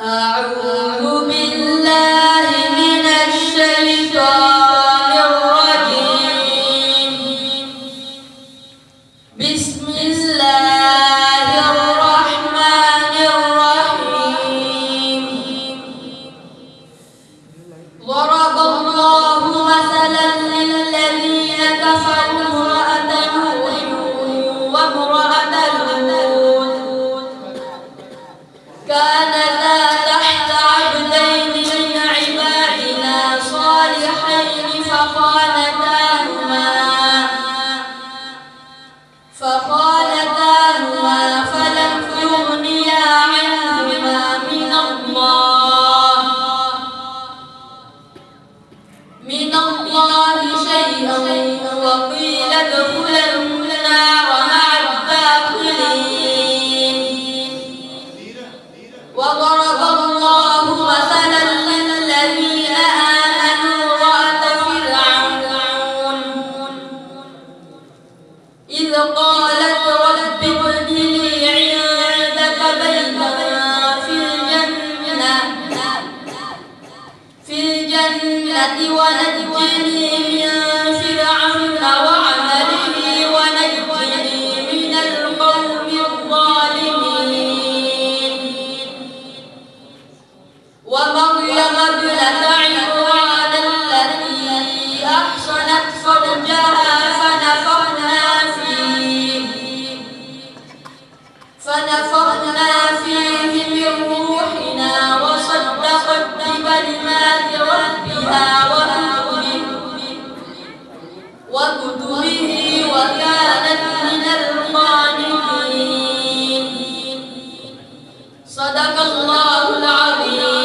أعوذ بالله من الشيطان الرجيم. بسم الله الرحمن الرحيم. ضرب الله مثلا للذين كفروا امرأة نوح وامرأة لوط كانتا تحت عبدين من عبادنا صالحين فخانتاهما فلم يغنيا عنهما من الله شيئا وقيل ادخلا النار مع الداخلين. وضرب الله مثلا للذين آمنوا امرأة فرعون إذ قالت رب ابن لي عندك بيتا في الجنة ونجني من فرعون وعمله ونجني من القوم الظالمين. ومريم ابنة عمران التي أحصنت فرجها فنفخنا فيه من روحنا وصدقت بكلمات ربها وكتبه وكانت من القانتين. صدق الله العظيم.